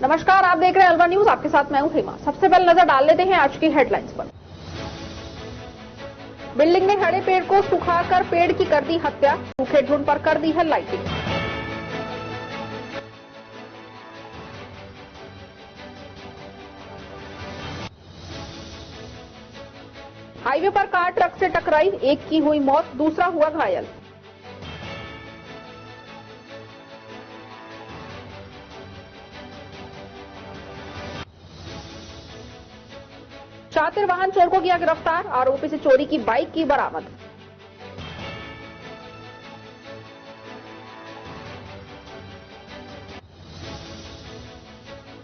नमस्कार, आप देख रहे हैं अलवर न्यूज। आपके साथ मैं हूं हेमा। सबसे पहले नजर डाल लेते हैं आज की हेडलाइंस पर। बिल्डिंग में खड़े पेड़ को सुखाकर पेड़ की कर दी हत्या, सूखे झुंड पर कर दी है लाइटिंग। हाईवे पर कार ट्रक से टकराई, एक की हुई मौत, दूसरा हुआ घायल। शातिर वाहन चोर को किया गिरफ्तार, आरोपी से चोरी की बाइक की बरामद।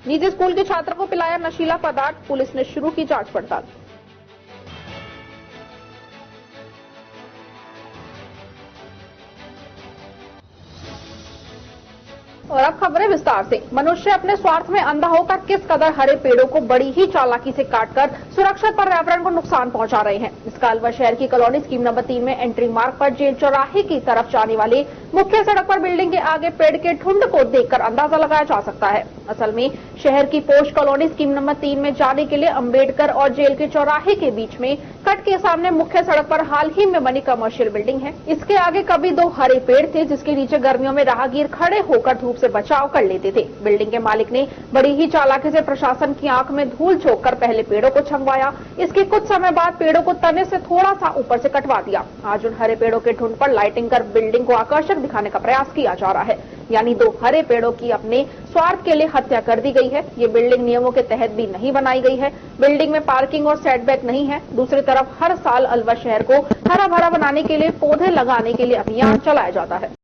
निजी स्कूल के छात्र को पिलाया नशीला पदार्थ, पुलिस ने शुरू की जांच पड़ताल। और अब खबरें विस्तार से। मनुष्य अपने स्वार्थ में अंधा होकर किस कदर हरे पेड़ों को बड़ी ही चालाकी से काटकर सुरक्षित पर्यावरण को नुकसान पहुंचा रहे हैं, इसका अलवर शहर की कॉलोनी स्कीम नंबर 3 में एंट्री मार्ग पर जेल चौराहे की तरफ जाने वाले मुख्य सड़क पर बिल्डिंग के आगे पेड़ के ठुंड को देखकर अंदाजा लगाया जा सकता है। असल में शहर की पोस्ट कॉलोनी स्कीम नंबर 3 में जाने के लिए अंबेडकर और जेल के चौराहे के बीच में कट के सामने मुख्य सड़क पर हाल ही में बनी कमर्शियल बिल्डिंग है। इसके आगे कभी 2 हरे पेड़ थे, जिसके नीचे गर्मियों में राहगीर खड़े होकर धूप से बचाव कर लेते थे। बिल्डिंग के मालिक ने बड़ी ही चालाकी से प्रशासन की आंख में धूल झोंककर पहले पेड़ों को छंगवाया, इसके कुछ समय बाद पेड़ों को तने से थोड़ा सा ऊपर से कटवा दिया। आज उन हरे पेड़ों के ठुंड पर लाइटिंग कर बिल्डिंग को आकर्षक दिखाने का प्रयास किया जा रहा है, यानी 2 हरे पेड़ों की अपने स्वार्थ के लिए हत्या कर दी गई है। ये बिल्डिंग नियमों के तहत भी नहीं बनाई गई है। बिल्डिंग में पार्किंग और सेटबैक नहीं है। दूसरी तरफ हर साल अलवर शहर को हरा भरा बनाने के लिए पौधे लगाने के लिए अभियान चलाया जाता है।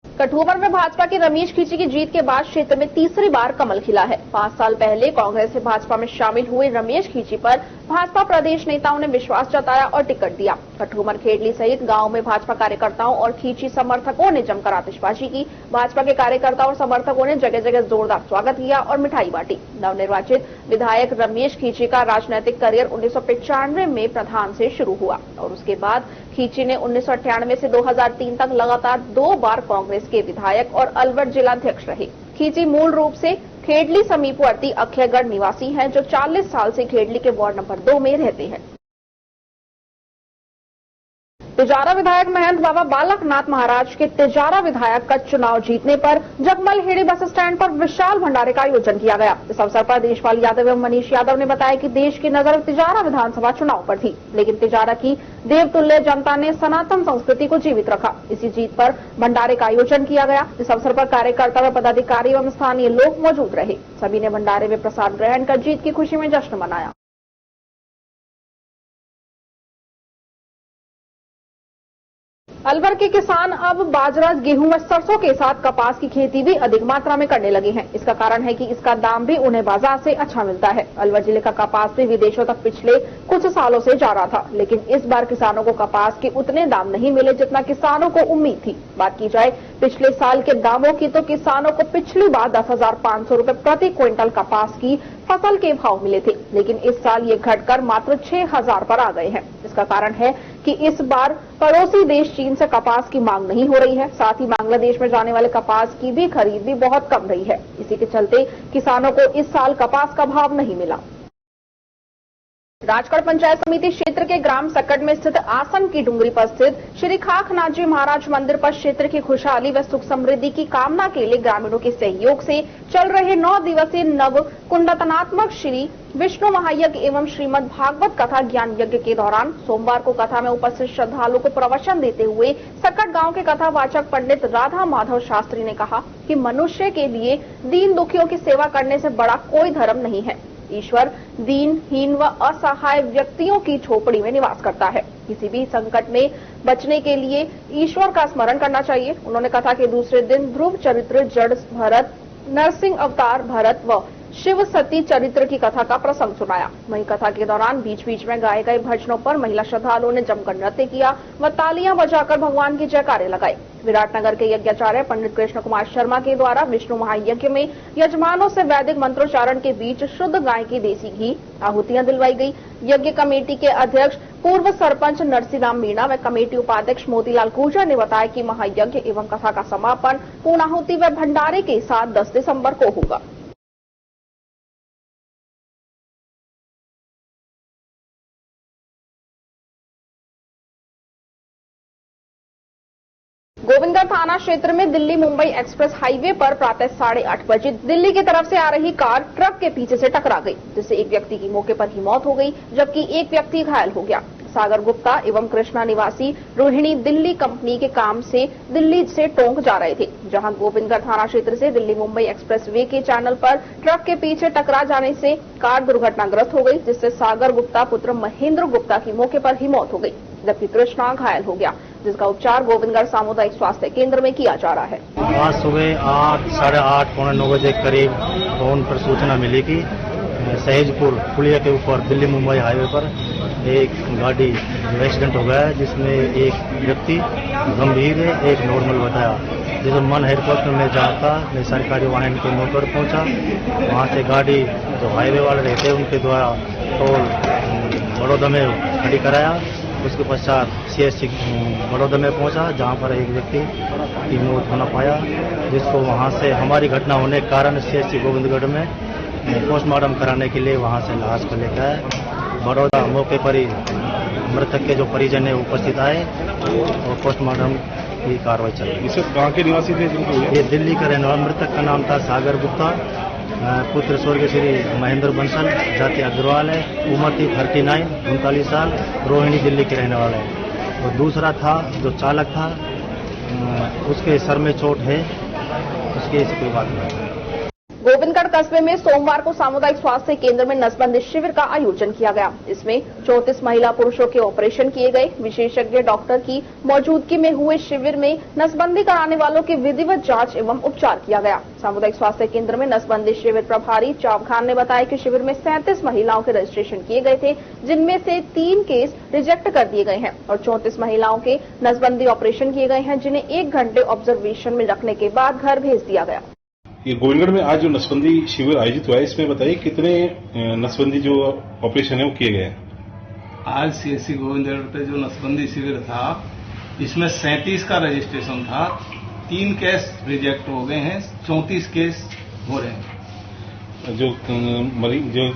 कठुआ में भाजपा के रमेश खींची की जीत के बाद क्षेत्र में तीसरी बार कमल खिला है। 5 साल पहले कांग्रेस से भाजपा में शामिल हुए रमेश खींची पर भाजपा प्रदेश नेताओं ने विश्वास जताया और टिकट दिया। कठुआ खेड़ली सहित गांव में भाजपा कार्यकर्ताओं और खींची समर्थकों ने जमकर आतिशबाजी की। भाजपा के कार्यकर्ताओं और समर्थकों ने जगह जगह जोरदार स्वागत किया और मिठाई बांटी। नवनिर्वाचित विधायक रमेश खींची का राजनीतिक करियर 1995 में प्रधान से शुरू हुआ और उसके बाद खींची ने 1998 से 2003 तक लगातार 2 बार कांग्रेस के विधायक और अलवर जिलाध्यक्ष रहे। खींची मूल रूप से खेड़ली समीपवर्ती अक्षयगढ़ निवासी हैं, जो 40 साल से खेड़ली के वार्ड नंबर 2 में रहते हैं। तिजारा विधायक महंत बाबा बालकनाथ महाराज के तिजारा विधायक का चुनाव जीतने पर जगमल हेड़ी बस स्टैंड पर विशाल भंडारे का आयोजन किया गया। इस अवसर पर देशपाल यादव एवं मनीष यादव ने बताया कि देश की नजर तिजारा विधानसभा चुनाव पर थी, लेकिन तिजारा की देवतुल्य जनता ने सनातन संस्कृति को जीवित रखा। इसी जीत पर भंडारे का आयोजन किया गया। इस अवसर पर कार्यकर्ता व पदाधिकारी एवं स्थानीय लोग मौजूद रहे। सभी ने भंडारे में प्रसाद ग्रहण कर जीत की खुशी में जश्न मनाया। अलवर के किसान अब बाजरा, गेहूं व सरसों के साथ कपास की खेती भी अधिक मात्रा में करने लगे हैं। इसका कारण है कि इसका दाम भी उन्हें बाजार से अच्छा मिलता है। अलवर जिले का कपास भी विदेशों तक पिछले कुछ सालों से जा रहा था, लेकिन इस बार किसानों को कपास के उतने दाम नहीं मिले जितना किसानों को उम्मीद थी। बात की जाए पिछले साल के दामों की तो किसानों को पिछली बार 10,500 रुपए प्रति क्विंटल कपास की फसल के भाव मिले थे, लेकिन इस साल ये घटकर मात्र 6,000 पर आ गए हैं। इसका कारण है कि इस बार पड़ोसी देश चीन से कपास की मांग नहीं हो रही है। साथ ही बांग्लादेश में जाने वाले कपास की भी खरीद भी बहुत कम रही है। इसी के चलते किसानों को इस साल कपास का भाव नहीं मिला। राजगढ़ पंचायत समिति क्षेत्र के ग्राम सकट में स्थित आसन की डुंगरी पर स्थित श्री खाकनाथ जी महाराज मंदिर पर क्षेत्र की खुशहाली व सुख समृद्धि की कामना के लिए ग्रामीणों के सहयोग से चल रहे 9 दिवसीय नव कुंडतनात्मक श्री विष्णु महायज्ञ एवं श्रीमद् भागवत कथा ज्ञान यज्ञ के दौरान सोमवार को कथा में उपस्थित श्रद्धालुओं को प्रवचन देते हुए सकट गांव के कथावाचक पंडित राधा माधव शास्त्री ने कहा कि मनुष्य के लिए दीन दुखियों की सेवा करने से बड़ा कोई धर्म नहीं है। ईश्वर दीनहीन व असहाय व्यक्तियों की झोपड़ी में निवास करता है। किसी भी संकट में बचने के लिए ईश्वर का स्मरण करना चाहिए। उन्होंने कथा के दूसरे दिन ध्रुव चरित्र, जड़ भरत, नरसिंह अवतार भरत व शिव सती चरित्र की कथा का प्रसंग सुनाया। वहीं कथा के दौरान बीच बीच में गाए गए भजनों पर महिला श्रद्धालुओं ने जमकर नृत्य किया व तालियां बजाकर भगवान की जयकारे लगाई। विराटनगर के यज्ञाचार्य पंडित कृष्ण कुमार शर्मा के द्वारा विष्णु महायज्ञ में यजमानों से वैदिक मंत्रोच्चारण के बीच शुद्ध गाय की देसी घी आहुतियां दिलवाई गई। यज्ञ कमेटी के अध्यक्ष पूर्व सरपंच नरसिंहराम मीणा व कमेटी उपाध्यक्ष मोतीलाल गुर्जर ने बताया कि महायज्ञ एवं कथा का समापन पूर्णाहुति व भंडारे के साथ 10 दिसंबर को होगा। गोविंदगढ़ थाना क्षेत्र में दिल्ली मुंबई एक्सप्रेस हाईवे पर प्रातः 8:30 बजे दिल्ली की तरफ से आ रही कार ट्रक के पीछे से टकरा गई, जिससे एक व्यक्ति की मौके पर ही मौत हो गई, जबकि एक व्यक्ति घायल हो गया। सागर गुप्ता एवं कृष्णा निवासी रोहिणी दिल्ली कंपनी के काम से दिल्ली से टोंक जा रहे थे, जहां गोविंदगढ़ थाना क्षेत्र से दिल्ली मुंबई एक्सप्रेस वे के चैनल पर ट्रक के पीछे टकरा जाने से कार दुर्घटनाग्रस्त हो गई, जिससे सागर गुप्ता पुत्र महेंद्र गुप्ता की मौके पर ही मौत हो गई, जबकि कृष्णा घायल हो गया, जिसका उपचार गोविंदगढ़ सामुदायिक स्वास्थ्य केंद्र में किया जा रहा है। आज सुबह 8, साढ़े 8, पौने 9 बजे करीब फोन पर सूचना मिली कि सहेजपुर पुलिया के ऊपर दिल्ली मुंबई हाईवे पर एक गाड़ी एक्सीडेंट हो गया है, जिसमें एक व्यक्ति गंभीर है, एक नॉर्मल बताया। जिसे मन हेलीकॉप्टर में जाता मैं सरकारी वाहन के मौके पर पहुंचा। वहां से गाड़ी जो हाईवे वाले रहते हैं उनके द्वारा टोल बड़ौदा में खड़ी कराया। उसके पश्चात CSC बड़ौदा में पहुंचा, जहां पर एक व्यक्ति की मौत होना पाया, जिसको वहां से हमारी घटना होने के कारण CSC गोविंदगढ़ में पोस्टमार्टम कराने के लिए वहां से लाश को लेकर आए। बड़ौदा मौके पर ही मृतक के जो परिजन है उपस्थित आए और पोस्टमार्टम की कार्रवाई चल रही है। इसे कहाँ के निवासी थे? ये दिल्ली का रहने वाला, मृतक का नाम था सागर गुप्ता, पुत्र स्वर्गीय श्री महेंद्र बंसल, जाति अग्रवाल है, उम्र थी 39 साल, रोहिणी दिल्ली के रहने वाला है। और दूसरा था जो चालक था, उसके सर में चोट है, उसकी ऐसी कोई बात नहीं। गोविंदगढ़ कस्बे में सोमवार को सामुदायिक स्वास्थ्य केंद्र में नसबंदी शिविर का आयोजन किया गया। इसमें 34 महिला पुरुषों के ऑपरेशन किए गए। विशेषज्ञ डॉक्टर की मौजूदगी में हुए शिविर में नसबंदी कराने वालों की विधिवत जांच एवं उपचार किया गया। सामुदायिक स्वास्थ्य केंद्र में नसबंदी शिविर प्रभारी चाव खान ने बताया कि शिविर में 37 महिलाओं के रजिस्ट्रेशन किए गए थे, जिनमें से 3 केस रिजेक्ट कर दिए गए हैं और 34 महिलाओं के नसबंदी ऑपरेशन किए गए हैं, जिन्हें 1 घंटे ऑब्जर्वेशन में रखने के बाद घर भेज दिया गया। ये गोविंदगढ़ में आज जो नसबंदी शिविर आयोजित हुआ है, इसमें बताइए कितने नसबंदी जो ऑपरेशन है वो किए गए हैं? आज CSC गोविंदगढ़ पे जो नसबंदी शिविर था, इसमें 37 का रजिस्ट्रेशन था, 3 केस रिजेक्ट हो गए हैं, 34 केस हो रहे हैं। जो मरीज जो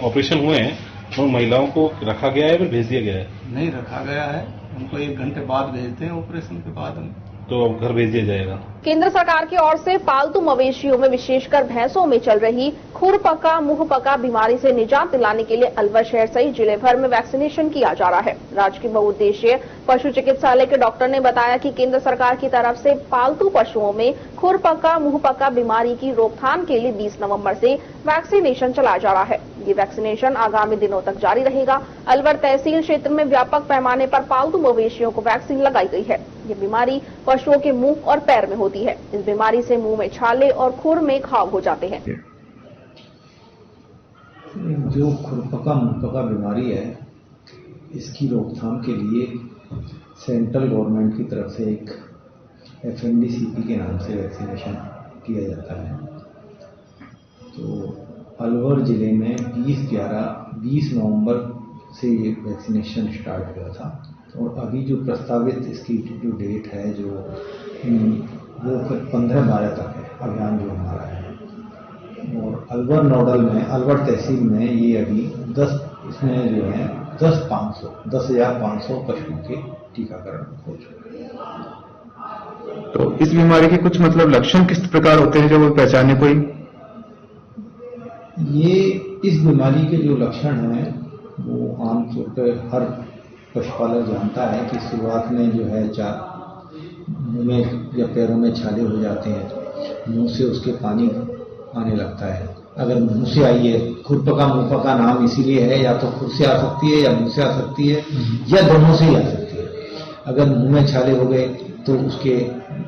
ऑपरेशन हुए हैं उन महिलाओं को रखा गया है, फिर भेज दिया गया है? नहीं रखा गया है, उनको 1 घंटे बाद भेजते हैं ऑपरेशन के बाद में। तो अब घर भेज दिया जाएगा। केंद्र सरकार की ओर से पालतू मवेशियों में विशेषकर भैंसों में चल रही खुरपका मुंहपका बीमारी से निजात दिलाने के लिए अलवर शहर सहित जिले भर में वैक्सीनेशन किया जा रहा है। राजकीय बहुउद्देशीय पशु चिकित्सालय के डॉक्टर ने बताया कि केंद्र सरकार की तरफ से पालतू पशुओं में खुरपका मुंहपका बीमारी की रोकथाम के लिए 20 नवंबर से वैक्सीनेशन चलाया जा रहा है। ये वैक्सीनेशन आगामी दिनों तक जारी रहेगा। अलवर तहसील क्षेत्र में व्यापक पैमाने पर पालतू मवेशियों को वैक्सीन लगाई गई है। ये बीमारी पशुओं के मुंह और पैर में होती है। इस बीमारी से मुंह में छाले और खुर में घाव हो जाते हैं। जो खुरपका मुंहपका बीमारी है, इसकी रोकथाम के लिए सेंट्रल गवर्नमेंट की तरफ से एक FMDCP के नाम से वैक्सीनेशन किया जाता है। तो अलवर जिले में 20 नवंबर से ये वैक्सीनेशन स्टार्ट हुआ था और अभी जो प्रस्तावित इसकी जो डेट है वो 15-12 तक है अभियान जो हमारा है। और अलवर नोडल में, अलवर तहसील में ये अभी 10,500 पशुओं के टीकाकरण हो चुके हैं। तो इस बीमारी के कुछ मतलब लक्षण किस प्रकार होते हैं जो वो पहचाने कोई? ये इस बीमारी के जो लक्षण हैं वो आमतौर पर हर पशुपालक जानता है कि शुरुआत में जो है मुंह में या पैरों में छाले हो जाते हैं, मुंह से उसके पानी आने लगता है। अगर मुंह से आई है, खुरपका मुंहपका नाम इसीलिए है, या तो खुर से आ सकती है या मुंह से आ सकती है या दोनों से ही आ सकती है। अगर मुंह में छाले हो गए तो उसके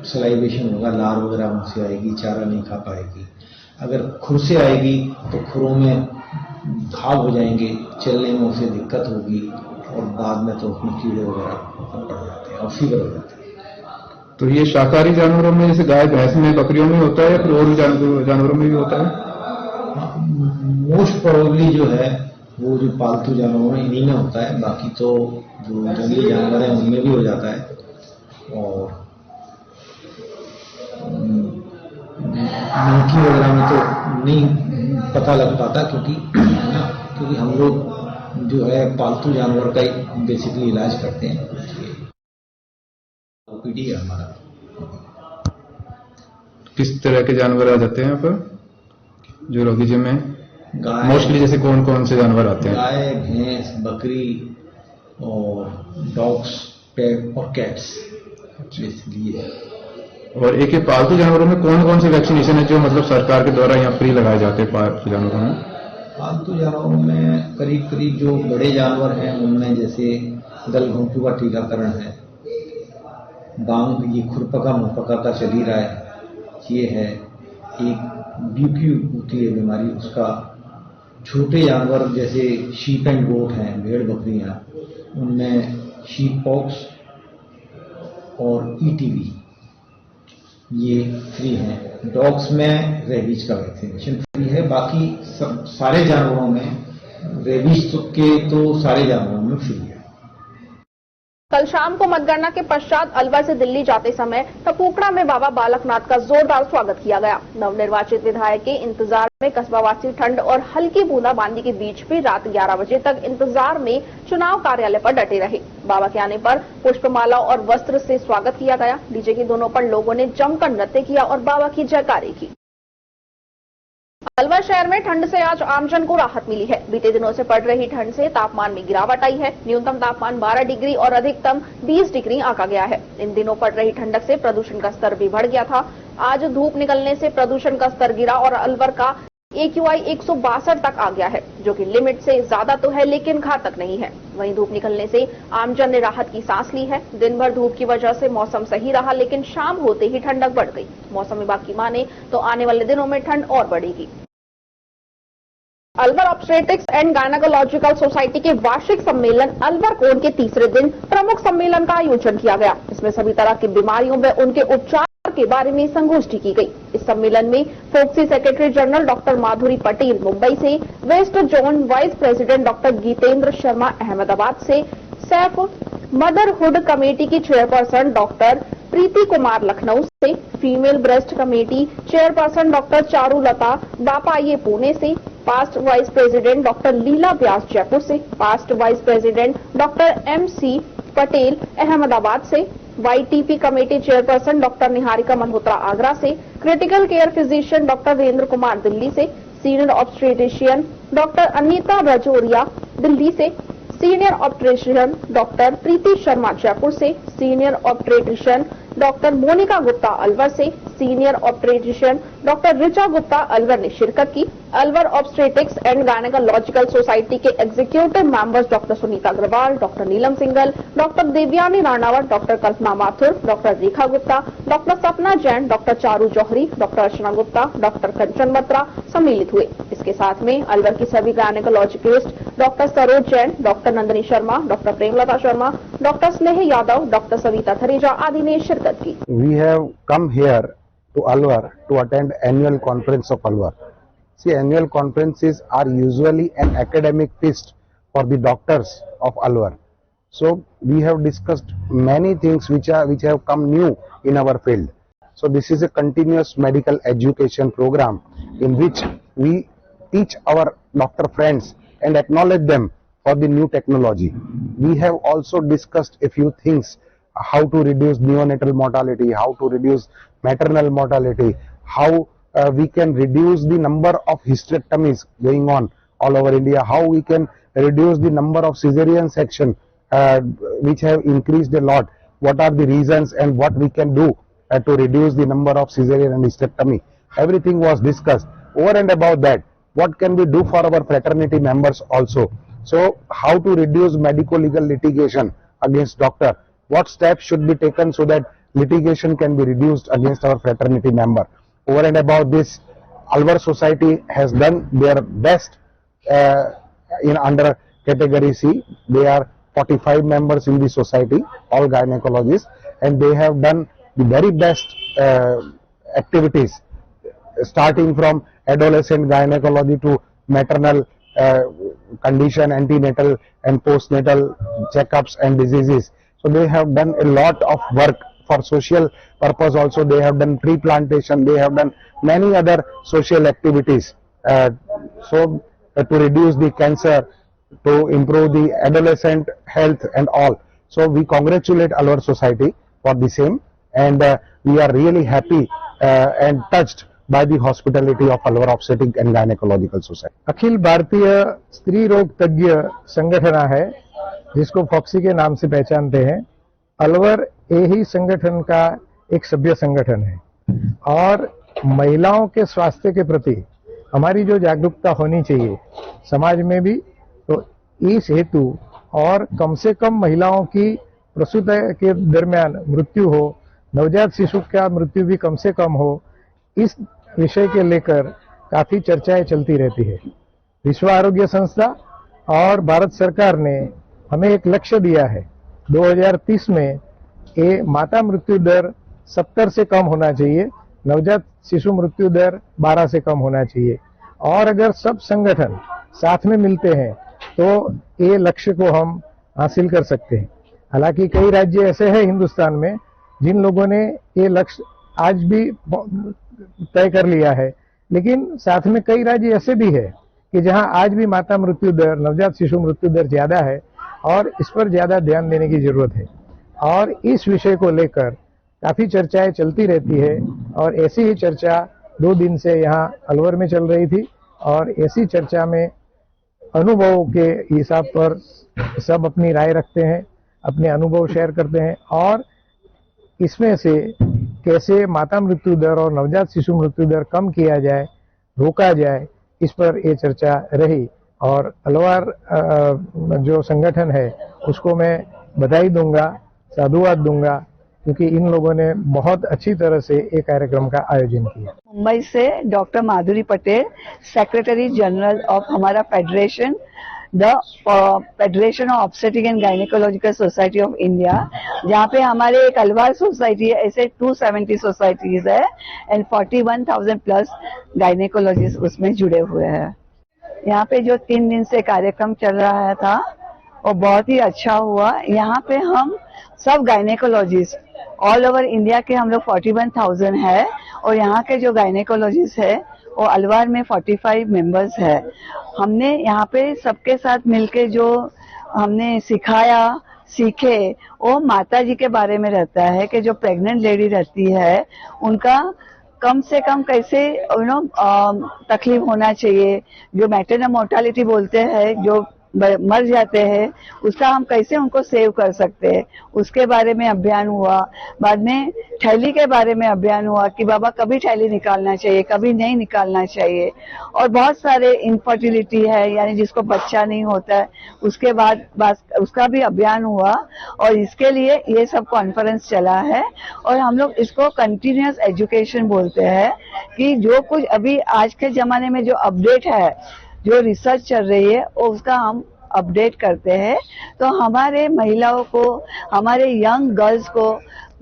सलाइवेशन होगा, लार वगैरह मुंह से आएगी, चारा नहीं खा पाएगी। अगर खुर से आएगी तो खुरों में घाव हो जाएंगे, चलने में उसे दिक्कत होगी और बाद में तो उसमें कीड़े वगैरह पड़ जाते हैं और फीवर हो जाते हैं। तो ये शाकाहारी जानवरों में जैसे गाय भैंस में, बकरियों में होता है या फिर और जानवरों में भी होता है? मोस्ट प्रोबेबली जो है वो जो पालतू जानवर हैं इन्हीं में होता है, बाकी तो जो जंगली जानवर हैं उनमें भी हो जाता है। और मंकी वगैरह में तो नहीं पता लग पाता, क्योंकि हम लोग जो है पालतू जानवर का ही बेसिकली इलाज करते हैं। ओपीडी है हमारा। किस तरह के जानवर आ जाते हैं यहाँ पर जो रोगिज्म में? गाय, मोस्टली जैसे कौन कौन से जानवर आते हैं? गाय, भैंस, बकरी और डॉग्स, पेट और कैट्स बेसिकली है। और एक पालतू जानवरों में कौन कौन से वैक्सीनेशन है जो मतलब सरकार के द्वारा यहाँ फ्री लगाए जाते हैं पालतू जानवरों में? पालतू जानवरों में करीब करीब जो बड़े जानवर हैं उनमें जैसे गलघोंटू का टीकाकरण है, बांग, ये खुरपका मुहपका का चल ही रहा है, ये है। एक ब्यूकी होती है बीमारी, उसका छोटे जानवर जैसे शीप एंड गोट हैं, भेड़ बकरियां, उनमें शीप पॉक्स और ईटीवी ये फ्री हैं। डॉग्स में रेबीज का वैक्सीनेशन फ्री है। बाकी सारे जानवरों में रेबीज के तो सारे जानवरों में फ्री है। कल शाम को मतगणना के पश्चात अलवर से दिल्ली जाते समय टपुकड़ा में बाबा बालकनाथ का जोरदार स्वागत किया गया। नवनिर्वाचित विधायक के इंतजार में कस्बावासी ठंड और हल्की बूंदाबांदी के बीच भी रात 11 बजे तक इंतजार में चुनाव कार्यालय पर डटे रहे। बाबा के आने पर पुष्पमाला और वस्त्र से स्वागत किया गया। डीजे की दोनों पर लोगों ने जमकर नृत्य किया और बाबा की जयकारी की। अलवर शहर में ठंड से आज आमजन को राहत मिली है। बीते दिनों से पड़ रही ठंड से तापमान में गिरावट आई है। न्यूनतम तापमान 12 डिग्री और अधिकतम 20 डिग्री आंका गया है। इन दिनों पड़ रही ठंडक से प्रदूषण का स्तर भी बढ़ गया था। आज धूप निकलने से प्रदूषण का स्तर गिरा और अलवर का AQI 162 तक आ गया है, जो कि लिमिट से ज्यादा तो है लेकिन घातक नहीं है। वहीं धूप निकलने से आमजन ने राहत की सांस ली है। दिन भर धूप की वजह से मौसम सही रहा, लेकिन शाम होते ही ठंडक बढ़ गई। मौसम विभाग की माने तो आने वाले दिनों में ठंड और बढ़ेगी। Alwar obstetrics and gynaecological society के वार्षिक सम्मेलन अलवर कोन के तीसरे दिन प्रमुख सम्मेलन का आयोजन किया गया। इसमें सभी तरह की बीमारियों व उनके उपचार के बारे में संगोष्ठी की गई। इस सम्मेलन में FOGSI secretary general doctor Madhuri Patel Mumbai से, west zone vice president doctor Geetendra Sharma Ahmedabad से, सैफ मदरहुड कमेटी की चेयरपर्सन डॉक्टर प्रीति कुमार लखनऊ से, female breast committee chairperson doctor Charulata Bapaye Pune से, past vice president doctor Leela Vyas Jaipur से, past vice president doctor MC Patel Ahmedabad से, YTP committee chairperson doctor Niharika Malhotra Agra से, critical care physician doctor Virendra Kumar Delhi से, senior obstetrician doctor Anita Rajoria Delhi से, senior obstetrician doctor Preeti Sharma Jaipur से, senior obstetrician doctor Monika Gupta Alwar से, senior obstetrician doctor Richa Gupta Alwar ने शिरकत की। Alwar obstetrics and gynaecological society के executive members doctor Sunita Agarwal, doctor Neelam Singhal, doctor Devyani Ranawat, doctor Kalpana Mathur, doctor Rekha Gupta, doctor Sapna Jain, doctor Charu Johri, doctor Archana Gupta, doctor Kanchan Batra सम्मिलित हुए। इसके साथ में अलवर की सभी gynaecologist doctor Saroj Jain, doctor Nandini Sharma, doctor Premlata Sharma, doctor स्नेह यादव, डॉक्टर सविता थरेजा आदि ने शिरकत की। We have come here to Alwar to attend annual conference of Alwar. See, annual conferences are usually an academic feast for the doctors of Alwar. So we have discussed many things which have come new in our field. So this is a continuous medical education program in which we teach our doctor friends and acknowledge them for the new technology. We have also discussed a few things, how to reduce neonatal mortality, how to reduce maternal mortality, how we can reduce the number of hysterectomies going on all over India, how we can reduce the number of cesarean section which have increased a lot, what are the reasons and what we can do to reduce the number of cesarean and hysterectomy. Everything was discussed. Over and above that, what can we do for our fraternity members also? So how to reduce medico-legal litigation against doctor, what steps should be taken so that litigation can be reduced against our fraternity member. Over and above this, Alwar Society has done their best in under category C. They are 45 members in the society, all gynecologists, and they have done the very best activities, starting from adolescent gynecology to maternal condition, antenatal and postnatal checkups and diseases. So they have done a lot of work for social purpose also. They have done tree plantation, they have done many other social activities. To reduce the cancer, to improve the adolescent health and all. So we congratulate Alwar society for the same, and we are really happy and touched by the hospitality of Alwar Obstetric and Gynecological Society. Akhil Bharatiya स्त्री रोग तज्ञ संगठन है जिसको foxy के नाम से पहचानते हैं। अलवर यही संगठन का एक सभ्य संगठन है और महिलाओं के स्वास्थ्य के प्रति हमारी जो जागरूकता होनी चाहिए समाज में भी, तो इस हेतु और कम से कम महिलाओं की प्रसूति के दरमियान मृत्यु हो, नवजात शिशु का मृत्यु भी कम से कम हो, इस विषय के लेकर काफी चर्चाएं चलती रहती है। विश्व आरोग्य संस्था और भारत सरकार ने हमें एक लक्ष्य दिया है 2030 में ये माता मृत्यु दर 70 से कम होना चाहिए, नवजात शिशु मृत्यु दर 12 से कम होना चाहिए। और अगर सब संगठन साथ में मिलते हैं तो ये लक्ष्य को हम हासिल कर सकते हैं। हालांकि कई राज्य ऐसे हैं हिंदुस्तान में जिन लोगों ने ये लक्ष्य आज भी तय कर लिया है, लेकिन साथ में कई राज्य ऐसे भी है कि जहां आज भी माता मृत्यु दर, नवजात शिशु मृत्यु दर ज्यादा है और इस पर ज्यादा ध्यान देने की जरूरत है। और इस विषय को लेकर काफी चर्चाएं चलती रहती है और ऐसी ही चर्चा 2 दिन से यहाँ अलवर में चल रही थी और ऐसी चर्चा में अनुभवों के हिसाब पर सब अपनी राय रखते हैं, अपने अनुभव शेयर करते हैं और इसमें से कैसे माता मृत्यु दर और नवजात शिशु मृत्यु दर कम किया जाए, रोका जाए, इस पर ये चर्चा रही। और अलवर जो संगठन है उसको मैं बधाई दूंगा, साधुवाद दूंगा, क्योंकि इन लोगों ने बहुत अच्छी तरह से एक कार्यक्रम का आयोजन किया। मुंबई से doctor Madhuri Patel, secretary general of हमारा federation, the federation of obstetric and gynaecological society of India, जहाँ पे हमारे एक अलवार सोसाइटी है, ऐसे 270 सोसाइटीज है एंड 41,000 प्लस गायनेकोलॉजिस्ट उसमें जुड़े हुए हैं। यहाँ पे जो 3 दिन से कार्यक्रम चल रहा था वो बहुत ही अच्छा हुआ। यहाँ पे हम सब गायनेकोलॉजिस्ट ऑल ओवर इंडिया के हम लोग 41,000 है और यहाँ के जो गायनेकोलॉजिस्ट है वो अलवार में 45 मेंबर्स है। हमने यहाँ पे सबके साथ मिलके जो हमने सिखाया, सीखे, वो माता जी के बारे में रहता है कि जो प्रेग्नेंट लेडी रहती है उनका कम से कम कैसे तकलीफ होना चाहिए, जो मैटरनल मोर्टालिटी बोलते हैं, जो मर जाते हैं, उसका हम कैसे उनको सेव कर सकते हैं, उसके बारे में अभियान हुआ। बाद में थैली के बारे में अभियान हुआ कि बाबा कभी थैली निकालना चाहिए, कभी नहीं निकालना चाहिए। और बहुत सारे इनफर्टिलिटी है, यानी जिसको बच्चा नहीं होता है, उसके बाद उसका भी अभियान हुआ और इसके लिए ये सब कॉन्फ्रेंस चला है। और हम लोग इसको कंटिन्यूअस एजुकेशन बोलते हैं कि जो कुछ अभी आज के जमाने में जो अपडेट है, जो रिसर्च चल रही है, उसका हम अपडेट करते हैं, तो हमारे महिलाओं को, हमारे यंग गर्ल्स को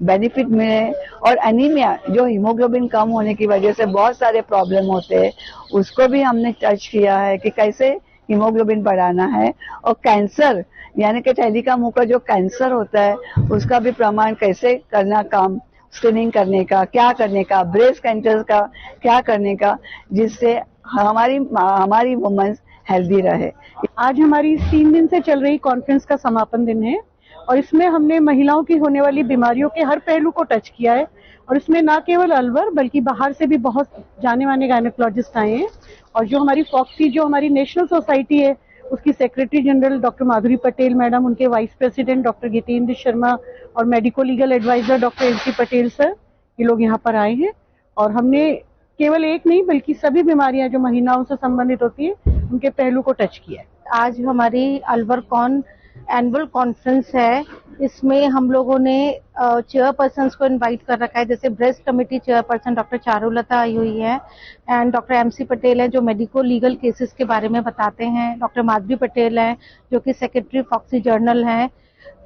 बेनिफिट मिले। और एनीमिया, जो हीमोग्लोबिन कम होने की वजह से बहुत सारे प्रॉब्लम होते हैं, उसको भी हमने टच किया है कि कैसे हीमोग्लोबिन बढ़ाना है। और कैंसर, यानी कि थैली का मुंह का जो कैंसर होता है, उसका भी प्रमाण कैसे करना, काम स्क्रीनिंग करने का, क्या करने का, ब्रेस्ट कैंसर का क्या करने का, जिससे हमारी वुमेन्स हेल्दी रहे। आज हमारी 3 दिन से चल रही कॉन्फ्रेंस का समापन दिन है और इसमें हमने महिलाओं की होने वाली बीमारियों के हर पहलू को टच किया है। और इसमें ना केवल अलवर बल्कि बाहर से भी बहुत जाने माने गायनेकोलॉजिस्ट आए हैं। और जो हमारी फॉक्सी, जो हमारी नेशनल सोसाइटी है, उसकी secretary general doctor Madhuri Patel madam, उनके vice president doctor Geetendra Sharma और medico legal advisor doctor MC Patel sir, ये लोग यहाँ पर आए हैं। और हमने केवल एक नहीं बल्कि सभी बीमारियां जो महिलाओं से संबंधित होती है, उनके पहलू को टच किया है। आज हमारी अलवर कॉन एनुअल कॉन्फ्रेंस है, इसमें हम लोगों ने चेयरपर्सन्स को इनवाइट कर रखा है। जैसे breast committee chairperson doctor Charulata आई हुई है एंड डॉक्टर एमसी पटेल है जो मेडिको लीगल केसेस के बारे में बताते हैं, डॉक्टर माधुरी पटेल है जो कि सेक्रेटरी फॉक्सी जर्नल है,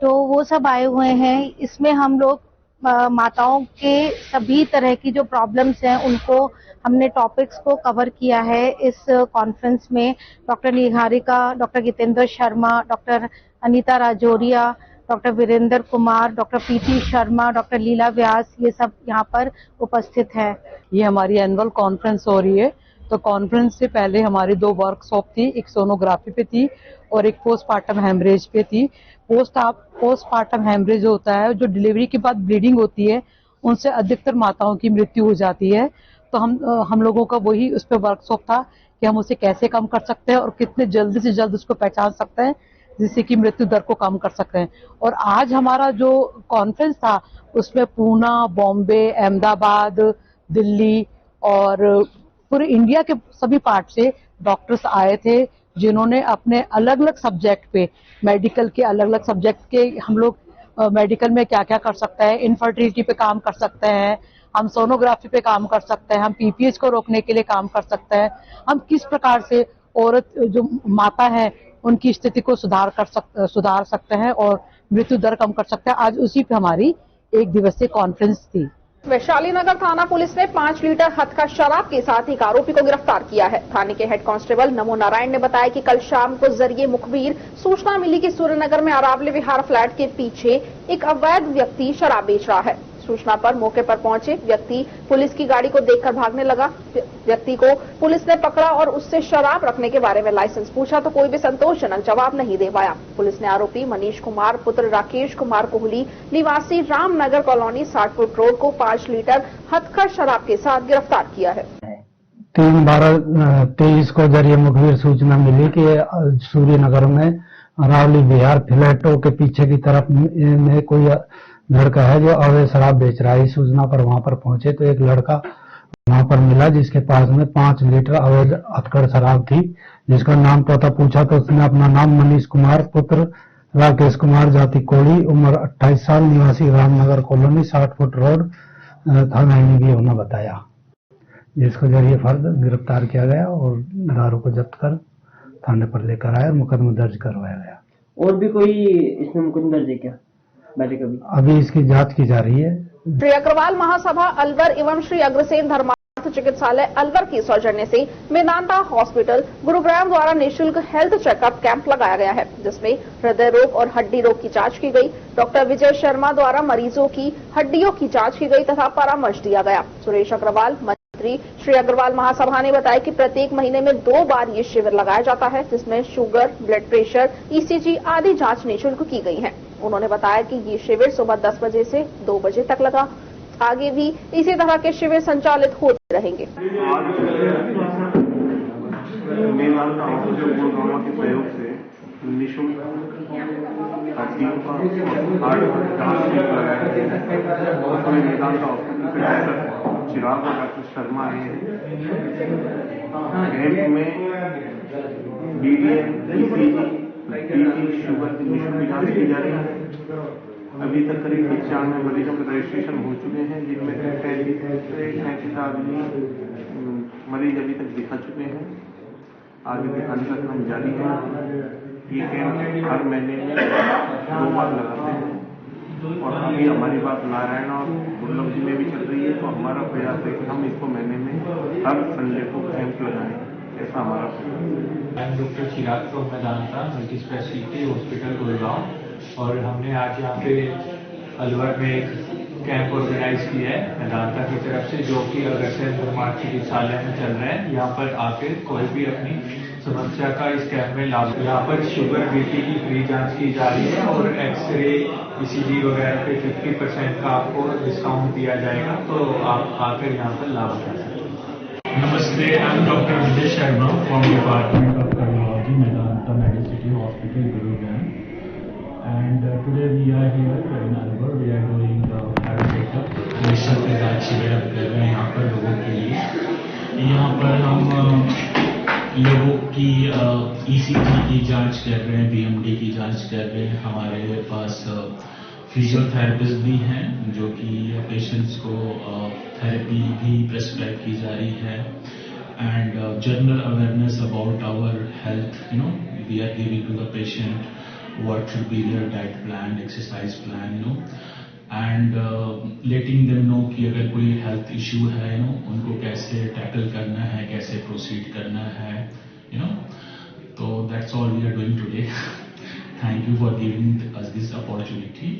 तो वो सब आए हुए हैं। इसमें हम लोग माताओं के सभी तरह की जो प्रॉब्लम्स हैं उनको हमने टॉपिक्स को कवर किया है इस कॉन्फ्रेंस में। Doctor Niharika, doctor Jitendra Sharma, doctor Anita Rajouria, doctor Virendra Kumar, doctor PT Sharma, doctor Leela Vyas, ये सब यहाँ पर उपस्थित हैं। ये हमारी एनुअल कॉन्फ्रेंस हो रही है। तो कॉन्फ्रेंस से पहले हमारी 2 वर्कशॉप थी, एक सोनोग्राफी पे थी और एक पोस्टमार्टम हेमरेज पे थी। पोस्टमार्टम हेमरेज होता है जो डिलीवरी के बाद ब्लीडिंग होती है, उनसे अधिकतर माताओं की मृत्यु हो जाती है। तो हम लोगों का वही उस पर वर्कशॉप था कि हम उसे कैसे कम कर सकते हैं और कितने जल्दी से जल्द उसको पहचान सकते हैं जिससे कि मृत्यु दर को कम कर सकते हैं। और आज हमारा जो कॉन्फ्रेंस था उसमें पूना, बॉम्बे, अहमदाबाद, दिल्ली और पूरे इंडिया के सभी पार्ट से डॉक्टर्स आए थे, जिन्होंने अपने अलग अलग सब्जेक्ट पे, मेडिकल के अलग अलग सब्जेक्ट के, हम लोग मेडिकल में क्या क्या कर सकते हैं, इनफर्टिलिटी पे काम कर सकते हैं, हम सोनोग्राफी पे काम कर सकते हैं, हम पीपीएच को रोकने के लिए काम कर सकते हैं, हम किस प्रकार से औरत जो माता है उनकी स्थिति को सुधार सकते हैं और मृत्यु दर कम कर सकते हैं। आज उसी पे हमारी 1 दिवसीय कॉन्फ्रेंस थी। वैशाली नगर थाना पुलिस ने 5 लीटर हथका शराब के साथ एक आरोपी को गिरफ्तार किया है। थाने के हेड कांस्टेबल नमो नारायण ने बताया कि कल शाम को जरिए मुखबिर सूचना मिली कि सूर्यनगर में अरावली विहार फ्लैट के पीछे एक अवैध व्यक्ति शराब बेच रहा है। सूचना पर मौके पर पहुंचे व्यक्ति पुलिस की गाड़ी को देखकर भागने लगा। व्यक्ति को पुलिस ने पकड़ा और उससे शराब रखने के बारे में लाइसेंस पूछा तो कोई भी संतोषजनक जवाब नहीं दे पाया। पुलिस ने आरोपी मनीष कुमार पुत्र राकेश कुमार कोहली निवासी रामनगर कॉलोनी 60 फुट रोड को 5 लीटर हथकर शराब के साथ गिरफ्तार किया है। 3/12/23 को जरिए मुखबिर सूचना मिली कि सूर्यनगर में अरावली विहार फ्लैटों के पीछे की तरफ में कोई लड़का है जो अवैध शराब बेच रहा है। इस सूचना पर वहां पर पहुंचे तो एक लड़का वहां पर मिला जिसके पास में 5 लीटर अवैध हथकड़ शराब थी। जिसका नाम पता पूछा तो उसने अपना नाम मनीष कुमार पुत्र राकेश कुमार जाति कोड़ी उम्र 28 साल निवासी रामनगर कॉलोनी 60 फुट रोड थाना हिंदी होना बताया। जिसको जरिए फर्द गिरफ्तार किया गया और दारू को जब्त कर थाने पर लेकर आया और मुकदमा दर्ज करवाया गया। और भी कोई इसमें मुकदमा दर्ज है क्या? अभी इसकी जांच की जा रही है। श्री अग्रवाल महासभा अलवर एवं श्री अग्रसेन धर्मार्थ चिकित्सालय अलवर की सौजन्य से मेदांता हॉस्पिटल गुरुग्राम द्वारा निःशुल्क हेल्थ चेकअप कैंप लगाया गया है, जिसमें हृदय रोग और हड्डी रोग की जांच की गई। डॉक्टर विजय शर्मा द्वारा मरीजों की हड्डियों की जांच की गई तथा परामर्श दिया गया। सुरेश अग्रवाल मंत्री श्री अग्रवाल महासभा ने बताया कि प्रत्येक महीने में 2 बार ये शिविर लगाया जाता है, जिसमें शुगर, ब्लड प्रेशर, ईसीजी आदि जांच निःशुल्क की गई है। उन्होंने बताया कि ये शिविर सुबह 10 बजे से 2 बजे तक लगा। आगे भी इसी तरह के शिविर संचालित होते रहेंगे। मेदांता हॉस्पिटल के सहयोग से निःशुल्क हड्डियों का हार्ट जांच लगाया गया। उसमें मेदांता हॉस्पिटल के डॉक्टर चिराग और डॉक्टर शर्मा आए हैं। कैंप में बीडीएम, ईसीजी, बीपी, शुगर की निःशुल्क जांच की जा रही है। अभी तक करीब 95 मरीजों के रजिस्ट्रेशन हो चुके हैं, जिनमें 35 आदमी मरीज अभी तक दिखा चुके हैं। आगे दिखाने का काम जारी है। ये कैंप हर महीने में 2 बार लगाते हैं और अभी हमारी बात नारायण और दुर्लभ जी में भी चल रही है, तो हमारा प्रयास है कि हम इसको महीने में हर संडे को कैंप लगाएं, ऐसा हमारा प्रयास। Doctor Chirag from Medanta multi speciality hospital Gurgaon, और हमने आज यहाँ पे अलवर में एक कैंप ऑर्गेनाइज किया है मेदांता की तरफ से, जो कि अग्रसेन धर्मार्थ चिकित्सालय में चल रहे हैं। यहाँ पर आके कोई भी अपनी समस्या का इस कैंप में लाभ, यहाँ पर शुगर, बीपी की फ्री जांच की जा रही है और एक्सरे, ईसीजी वगैरह पे 50% का आपको डिस्काउंट दिया जाएगा, तो आप आकर यहाँ पर लाभ उठा सकते हैं। नमस्ते, I am doctor Vijay Sharma from department of cardiology Medanta Medicity hospital Gurugram, and today we are here in Alwar. We are doing the health checkup. निःशुल्क जांच शिविर हम कर रहे हैं यहाँ पर लोगों के लिए। यहाँ पर हम लोगों की ईसीजी की जांच कर रहे हैं, बीएमडी की जांच कर रहे हैं। हमारे पास फिजियोथेरेपिस्ट भी हैं जो कि पेशेंट्स को थेरेपी भी प्रेस्क्राइब की जा रही है, and general awareness about our health, we are giving to the patient what should be their diet plan, exercise plan, and letting them know कि अगर कोई हेल्थ इश्यू है उनको कैसे टैकल करना है, कैसे प्रोसीड करना है, तो that's all we are doing today. Thank you for giving us this opportunity.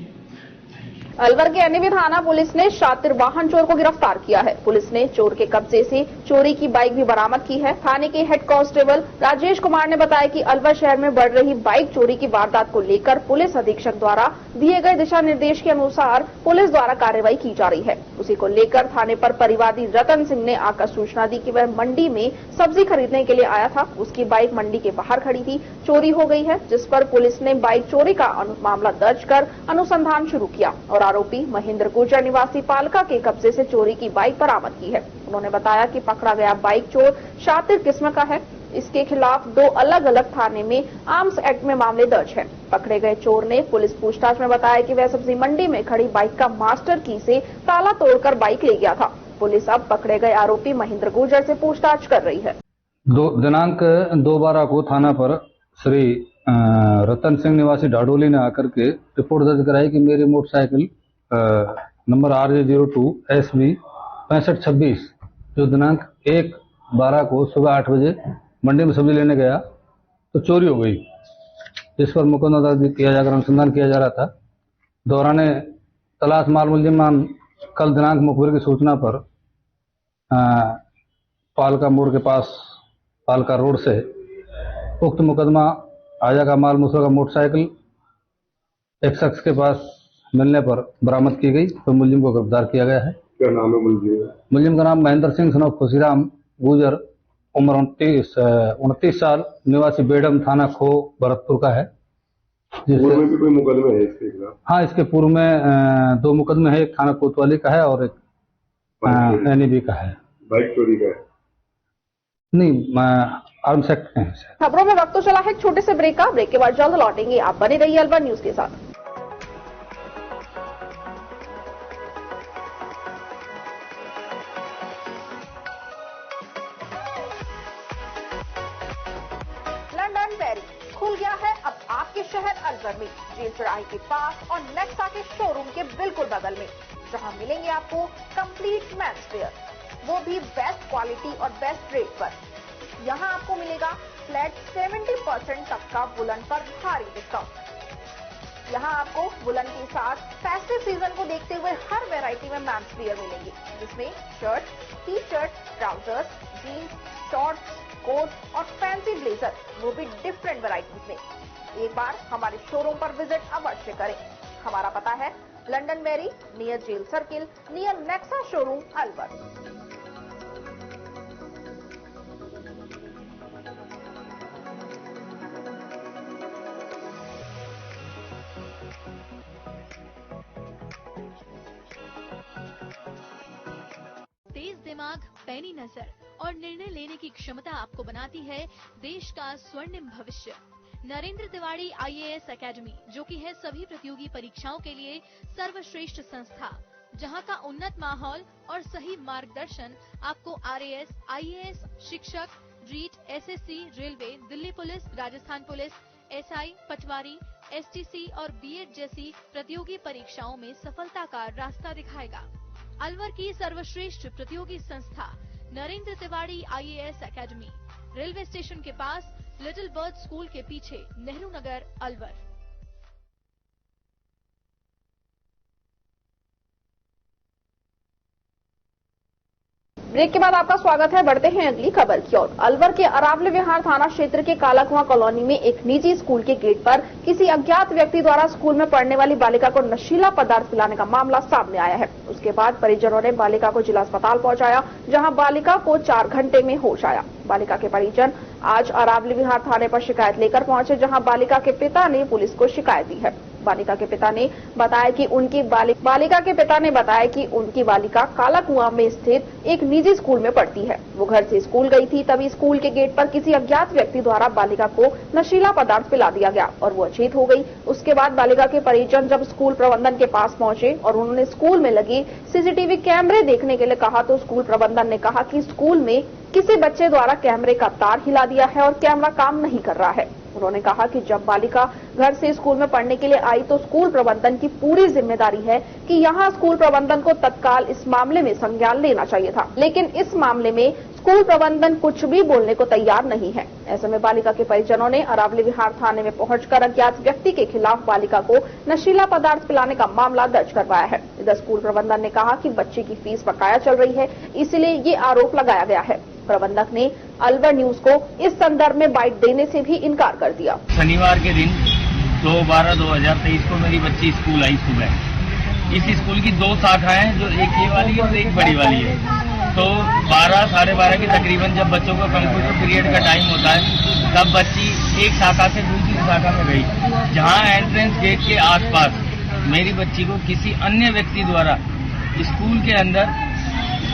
Alwar के एनएबी थाना पुलिस ने शातिर वाहन चोर को गिरफ्तार किया है। पुलिस ने चोर के कब्जे से चोरी की बाइक भी बरामद की है। थाने के हेड कांस्टेबल राजेश कुमार ने बताया कि अलवर शहर में बढ़ रही बाइक चोरी की वारदात को लेकर पुलिस अधीक्षक द्वारा दिए गए दिशा निर्देश के अनुसार पुलिस द्वारा कार्रवाई की जा रही है। उसी को लेकर थाने पर परिवादी रतन सिंह ने आकर सूचना दी कि वह मंडी में सब्जी खरीदने के लिए आया था। उसकी बाइक मंडी के बाहर खड़ी थी, चोरी हो गई है, जिस पर पुलिस ने बाइक चोरी का मामला दर्ज कर अनुसंधान शुरू किया और आरोपी महेंद्र गुर्जर निवासी पालका के कब्जे से चोरी की बाइक बरामद की है। उन्होंने बताया कि पकड़ा गया बाइक चोर शातिर किस्म का है। इसके खिलाफ 2 अलग अलग थाने में आर्म्स एक्ट में मामले दर्ज है। पकड़े गए चोर ने पुलिस पूछताछ में बताया कि वह सब्जी मंडी में खड़ी बाइक का मास्टर की से ताला तोड़कर बाइक ले गया था। पुलिस अब पकड़े गए आरोपी महेंद्र गुर्जर से पूछताछ कर रही है। दिनांक 2/12 को थाना पर श्री रतन सिंह निवासी ढाडोली ने आकर के रिपोर्ट दर्ज कराई कि मेरी मोटरसाइकिल नंबर RJ02 SV 6526 जो दिनांक 1/12 को सुबह 8 बजे मंडी में सब्जी लेने गया तो चोरी हो गई, जिस पर मुकदमा दर्ज किया जाकर अनुसंधान किया जा रहा था। दौरान तलाश माल मुलजिमान कल दिनांक मुखबिर की सूचना पर पालका मोड़ के पास पालका रोड से उक्त मुकदमा आजा का माल मुसलका मोटरसाइकिल एक शख्स के पास मिलने पर बरामद की गई तो मुलजिम को गिरफ्तार किया गया है। क्या नाम है मुलजिम? मुलजिम का नाम महेंद्र सिंह सन ऑफ खुशीराम गुजर, उम्र 29 साल, निवासी बेडम, थाना खो, भरतपुर का है। पूर्व में भी कोई मुकदमे है इसके खिलाफ? हाँ, इसके पूर्व में 2 मुकदमे है, एक थाना कोतवाली का है और एक एनएबी का है। बाइक चोरी का है? नहीं, आर्म्स एक्ट है। खबरों में वक्त तो चला है एक छोटे से ब्रेक का। ब्रेक के बाद जल्द लौटेंगे। आप बने रहिए अलवर न्यूज के साथ। लंदन बैरी खुल गया है अब आपके शहर अलवर में, जेल चौराहे के पास और नेक्सा के शोरूम के बिल्कुल बगल में, जहां मिलेंगे आपको कंप्लीट मेंस वेयर, वो भी बेस्ट क्वालिटी और बेस्ट रेट पर। यहाँ आपको मिलेगा फ्लैट 70% तक का वुलन पर भारी डिस्काउंट। यहाँ आपको वुलन के साथ फेस्टिव सीजन को देखते हुए हर वैरायटी में मेंस वेयर मिलेंगे, जिसमें shirt, T shirt, trousers, jeans, shorts, coat और फैंसी ब्लेजर, वो भी डिफरेंट वैरायटीज में। एक बार हमारे शोरूम पर विजिट अवश्य करें। हमारा पता है London Mary, near jail circle, near Nexa showroom Alwar. तेज दिमाग, पैनी नजर और निर्णय लेने की क्षमता आपको बनाती है देश का स्वर्णिम भविष्य। नरेंद्र तिवारी IAS एकेडमी, जो कि है सभी प्रतियोगी परीक्षाओं के लिए सर्वश्रेष्ठ संस्था, जहां का उन्नत माहौल और सही मार्गदर्शन आपको RAS, IAS, शिक्षक, REET, SSC, railway, Delhi police, Rajasthan police, SI, patwari, STC और BEd जैसी प्रतियोगी परीक्षाओं में सफलता का रास्ता दिखाएगा। अलवर की सर्वश्रेष्ठ प्रतियोगी संस्था Narendra Tiwari IAS academy, railway station के पास, लिटिल बर्ड स्कूल के पीछे, नेहरू नगर, अलवर। ब्रेक के बाद आपका स्वागत है। बढ़ते हैं अगली खबर की ओर। अलवर के अरावली विहार थाना क्षेत्र के कालाकुआं कॉलोनी में एक निजी स्कूल के गेट पर किसी अज्ञात व्यक्ति द्वारा स्कूल में पढ़ने वाली बालिका को नशीला पदार्थ पिलाने का मामला सामने आया है। उसके बाद परिजनों ने बालिका को जिला अस्पताल पहुंचाया, जहां बालिका को 4 घंटे में होश आया। बालिका के परिजन आज अरावली विहार थाने पर शिकायत लेकर पहुंचे, जहां बालिका के पिता ने पुलिस को शिकायत दी है। बालिका के पिता ने बताया कि उनकी बालिका कालाकुआं में स्थित एक निजी स्कूल में पढ़ती है। वो घर से स्कूल गई थी, तभी स्कूल के गेट पर किसी अज्ञात व्यक्ति द्वारा बालिका को नशीला पदार्थ पिला दिया गया और वो अचेत हो गई। उसके बाद बालिका के परिजन जब स्कूल प्रबंधन के पास पहुंचे और उन्होंने स्कूल में लगे CCTV कैमरे देखने के लिए कहा, तो स्कूल प्रबंधन ने कहा कि स्कूल में किसी बच्चे द्वारा कैमरे का तार हिला दिया है और कैमरा काम नहीं कर रहा है। उन्होंने कहा कि जब बालिका घर से स्कूल में पढ़ने के लिए आई तो स्कूल प्रबंधन की पूरी जिम्मेदारी है कि यहां स्कूल प्रबंधन को तत्काल इस मामले में संज्ञान लेना चाहिए था, लेकिन इस मामले में स्कूल प्रबंधन कुछ भी बोलने को तैयार नहीं है। ऐसे में बालिका के परिजनों ने अरावली विहार थाने में पहुंचकर अज्ञात व्यक्ति के खिलाफ बालिका को नशीला पदार्थ पिलाने का मामला दर्ज करवाया है। इधर स्कूल प्रबंधन ने कहा कि बच्चे की फीस बकाया चल रही है, इसलिए ये आरोप लगाया गया है। प्रबंधक ने अलवर न्यूज को इस संदर्भ में बाइट देने से भी इनकार कर दिया। शनिवार के दिन 2/12/2023 को मेरी बच्ची स्कूल आई सुबह। इस स्कूल की 2 शाखाएं हैं, जो एक ये वाली है और एक बड़ी वाली है। तो 12 साढ़े 12 के तकरीबन जब बच्चों का कंप्यूटर पीरियड का टाइम होता है, तब बच्ची एक शाखा से दूसरी शाखा में गई, जहां एंट्रेंस गेट के आसपास मेरी बच्ची को किसी अन्य व्यक्ति द्वारा स्कूल के अंदर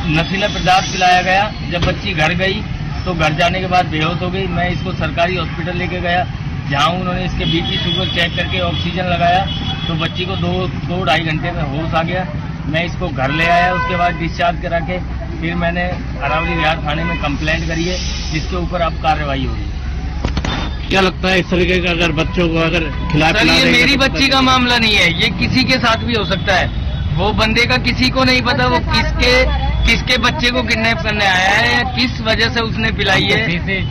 नशीला पदार्थ पिलाया गया। जब बच्ची घर गई तो घर जाने के बाद बेहोश हो गई। मैं इसको सरकारी हॉस्पिटल लेके गया, जहां उन्होंने इसके बीपी शुगर चेक करके ऑक्सीजन लगाया, तो बच्ची को 2-2.5 घंटे में होश आ गया। मैं इसको घर ले आया, उसके बाद डिस्चार्ज करा के फिर मैंने अरावली विहार थाने में कंप्लेंट करी है, जिसके ऊपर अब कार्रवाई हो रही है। क्या लगता है इस तरीके का अगर बच्चों को अगर खिलाफ ये मेरी बच्ची का मामला नहीं है, ये किसी के साथ भी हो सकता है। वो बंदे का किसी को नहीं पता वो किसके बच्चे को किडनैप करने आया है या किस वजह से उसने पिलाई है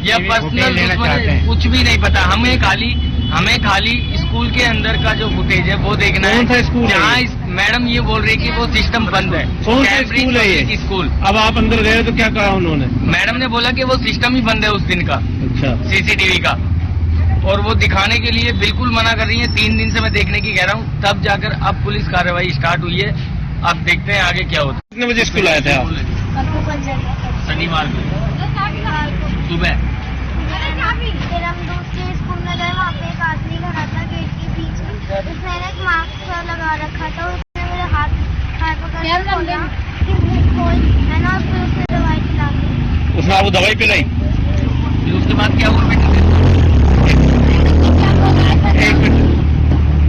या पर्सनल कुछ भी नहीं पता। हमें खाली स्कूल के अंदर का जो फुटेज है वो देखना है। जहाँ मैडम ये बोल रही कि वो सिस्टम बंद है। कौन सा स्कूल है ये? स्कूल। अब आप अंदर गए तो क्या कहा उन्होंने? मैडम ने बोला कि वो सिस्टम ही बंद है उस दिन का। अच्छा। सीसीटीवी का, और वो दिखाने के लिए बिल्कुल मना कर रही है। 3 दिन से मैं देखने की कह रहा हूँ, तब जाकर अब पुलिस कार्रवाई स्टार्ट हुई है। अब देखते हैं आगे क्या होता है। कितने बजे स्कूल आए थे आप? शनिवार को सुबह। स्कूल में गए, वहाँ पे एक आदमी खड़ा था गेट के पीछे, उसने एक मास्क लगा रखा था, उसने मेरे हाथ पकड़ के बोला कि मुंह खोल, है ना, फिर उसने दवाई पिला दी। उसने आपको दवाई पिलाई? फिर उसके बाद क्या हुआ बेटा?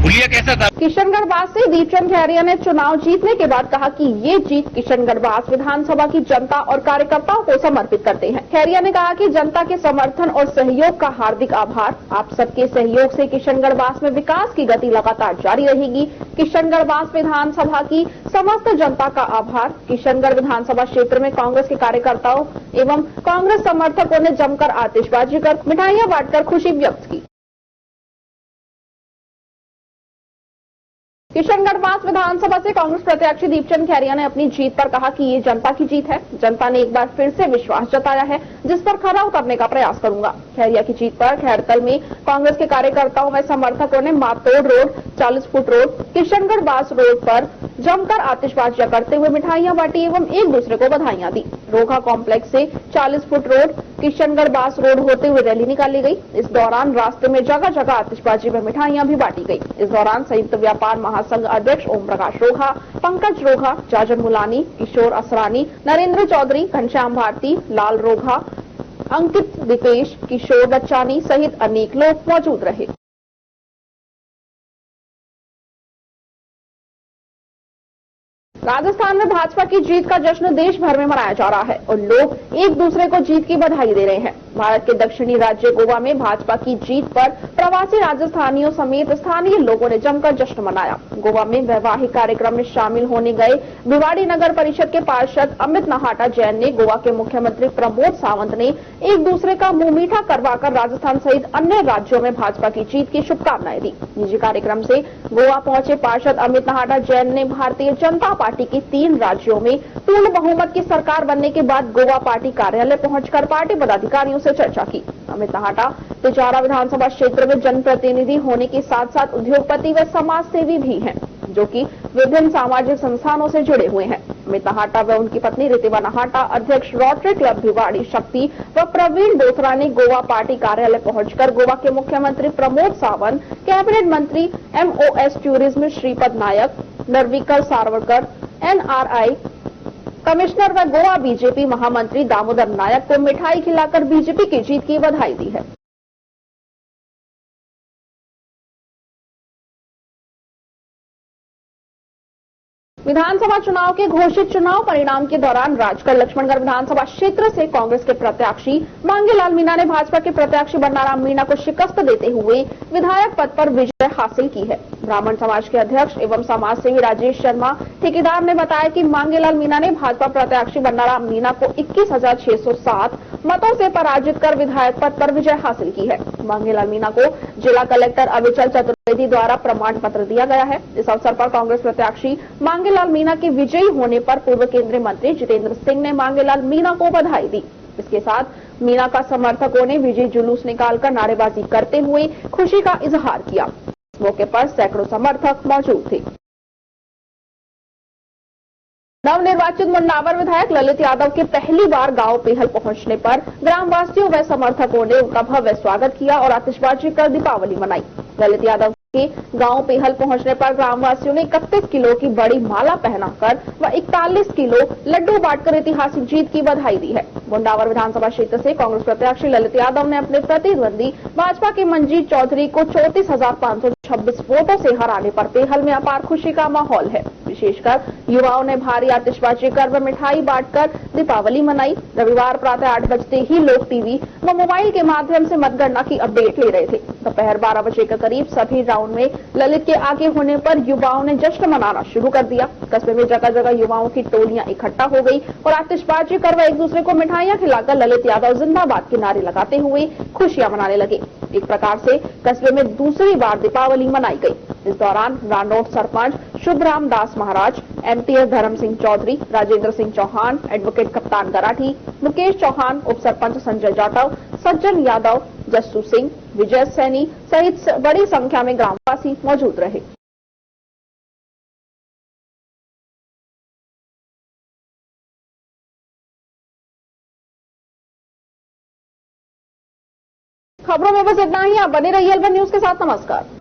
भूलिया कैसा था? किशनगढ़ से दीपचंद खैरिया ने चुनाव जीतने के बाद कहा कि ये जीत किशनगढ़ विधानसभा की जनता और कार्यकर्ताओं को समर्पित करते हैं। खैरिया ने कहा कि जनता के समर्थन और सहयोग का हार्दिक आभार। आप सबके सहयोग से किशनगढ़ में विकास की गति लगातार जारी रहेगी। किशनगढ़ विधानसभा की समस्त जनता का आभार। किशनगढ़ विधानसभा क्षेत्र में कांग्रेस के कार्यकर्ताओं एवं कांग्रेस समर्थकों ने जमकर आतिशबाजी कर मिठाइयां बांटकर खुशी व्यक्त की। किशनगढ़ विधानसभा से कांग्रेस प्रत्याशी दीपचंद खैरिया ने अपनी जीत पर कहा कि ये जनता की जीत है। जनता ने एक बार फिर से विश्वास जताया है, जिस पर खरा उतरने का प्रयास करूंगा। खैरिया की जीत पर खैरतल में कांग्रेस के कार्यकर्ताओं व समर्थकों ने Matod road, 40 foot road, Kishangarh road पर जमकर आतिशबाजियां करते हुए मिठाइयां बांटी एवं एक दूसरे को बधाइयां दी। रोघा कॉम्प्लेक्स से 40 फुट रोड, किशनगढ़ रोड होते हुए रैली निकाली गई। इस दौरान रास्ते में जगह जगह आतिशबाजी व मिठाइयां भी बांटी गई। इस दौरान संयुक्त व्यापार महासंघ अध्यक्ष ओम प्रकाश रोघा, पंकज रोघा, जाजन मुलानी, किशोर असरानी, नरेंद्र चौधरी, घनश्याम भारती, लाल रोघा, अंकित दीपेश, किशोर बच्चानी सहित अनेक लोग मौजूद रहे। राजस्थान में भाजपा की जीत का जश्न देश भर में मनाया जा रहा है और लोग एक दूसरे को जीत की बधाई दे रहे हैं। भारत के दक्षिणी राज्य गोवा में भाजपा की जीत पर प्रवासी राजस्थानियों समेत स्थानीय लोगों ने जमकर जश्न मनाया। गोवा में वैवाहिक कार्यक्रम में शामिल होने गए भिवाड़ी नगर परिषद के पार्षद अमित नाहाटा जैन ने गोवा के मुख्यमंत्री प्रमोद सावंत ने एक दूसरे का मुंह मीठा करवाकर राजस्थान सहित अन्य राज्यों में भाजपा की जीत की शुभकामनाएं दी। निजी कार्यक्रम से गोवा पहुंचे पार्षद अमित नाहाटा जैन ने भारतीय जनता पार्टी की 3 राज्यों में पूर्ण बहुमत की सरकार बनने के बाद गोवा पार्टी कार्यालय पहुंचकर पार्टी पदाधिकारियों से चर्चा की। अमित नाहाटा तिजारा विधानसभा क्षेत्र में जनप्रतिनिधि होने के साथ साथ उद्योगपति व समाज सेवी भी हैं, जो कि विभिन्न सामाजिक संस्थानों से जुड़े हुए हैं। अमित नाहाटा व उनकी पत्नी रितिवा नाहाटा, अध्यक्ष रोटरी क्लब भिवाड़ी शक्ति व प्रवीण डोथरा ने गोवा पार्टी कार्यालय पहुंचकर गोवा के मुख्यमंत्री प्रमोद सावंत, कैबिनेट मंत्री MOS tourism Shripad Naik, नरविकल Savarkar, NRI commissioner व गोवा बीजेपी महामंत्री दामोदर नायक को मिठाई खिलाकर बीजेपी की जीत की बधाई दी है। विधानसभा चुनाव के घोषित चुनाव परिणाम के दौरान राजगढ़ लक्ष्मणगढ़ विधानसभा क्षेत्र से कांग्रेस के प्रत्याशी मांगेलाल मीणा ने भाजपा के प्रत्याशी बन्नाराम मीणा को शिकस्त देते हुए विधायक पद पर विजय हासिल की है। ब्राह्मण समाज के अध्यक्ष एवं समाज सेवी राजेश शर्मा ठेकेदार ने बताया कि मांगेलाल मीणा ने भाजपा प्रत्याशी बन्नाराम मीणा को 21,607 मतों से पराजित कर विधायक पद पर विजय हासिल की है। मांगेलाल मीणा को जिला कलेक्टर अविचल चतुर्वेदी द्वारा प्रमाण पत्र दिया गया है। इस अवसर पर कांग्रेस प्रत्याशी मांगेलाल मीणा के विजयी होने पर पूर्व केंद्रीय मंत्री जितेंद्र सिंह ने मांगेलाल मीणा को बधाई दी। इसके साथ मीणा का समर्थकों ने विजय जुलूस निकालकर नारेबाजी करते हुए खुशी का इजहार किया। इस मौके पर सैकड़ों समर्थक मौजूद थे। नवनिर्वाचित मुंडावर विधायक ललित यादव के पहली बार गांव पेहल पहुंचने पर ग्रामवासियों व समर्थकों ने उनका भव्य स्वागत किया और आतिशबाजी कर दीपावली मनाई। ललित यादव के गांव पेहल पहुंचने पर ग्रामवासियों ने 31 किलो की बड़ी माला पहनाकर व 41 किलो लड्डू बांटकर ऐतिहासिक जीत की बधाई दी है। मुंडावर विधानसभा क्षेत्र से कांग्रेस प्रत्याशी ललित यादव ने अपने प्रतिद्वंदी भाजपा के मंजीत चौधरी को 34,526 वोटों से हराने पर पेहल में अपार खुशी का माहौल है। विशेषकर युवाओं ने भारी आतिशबाजी कर व मिठाई बांटकर दीपावली मनाई। रविवार प्रातः 8 बजते ही लोग टीवी व मोबाइल के माध्यम से मतगणना की अपडेट ले रहे थे। दोपहर 12 बजे के करीब सभी राउंड में ललित के आगे होने पर युवाओं ने जश्न मनाना शुरू कर दिया। कस्बे में जगह जगह युवाओं की टोलियां इकट्ठा हो गई और आतिशबाजी कर व एक दूसरे को मिठाइयां खिलाकर ललित यादव जिंदाबाद के नारे लगाते हुए खुशियां मनाने लगे। एक प्रकार से कस्बे में दूसरी बार दीपावली मनाई गई। इस दौरान रानौट सरपंच शुभराम दास महाराज, एमटीएस धर्म सिंह चौधरी, राजेंद्र सिंह चौहान, एडवोकेट कप्तान गराठी, मुकेश चौहान, उप सरपंच संजय जाटव, सज्जन यादव, जस्सू सिंह, विजय सैनी सहित बड़ी संख्या में ग्रामवासी मौजूद रहे। खबरों में बस इतना ही। आप बने रहिए L1 न्यूज के साथ। नमस्कार।